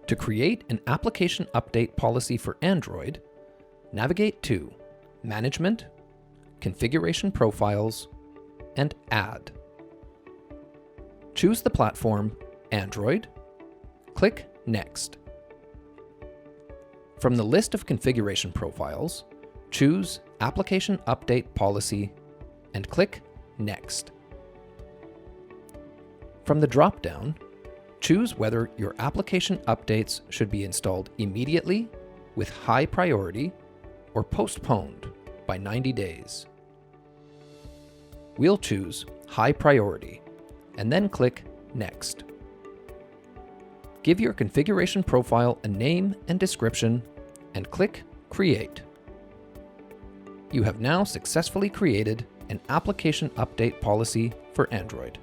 To create an application update policy for Android, navigate to Management, Configuration Profiles, and Add. Choose the platform Android. Click Next. From the list of configuration profiles, choose Application Update Policy and click Next. From the drop-down, choose whether your application updates should be installed immediately with high priority or postponed by 90 days. We'll choose High Priority and then click Next. Give your configuration profile a name and description and click Create. You have now successfully created an application update policy for Android.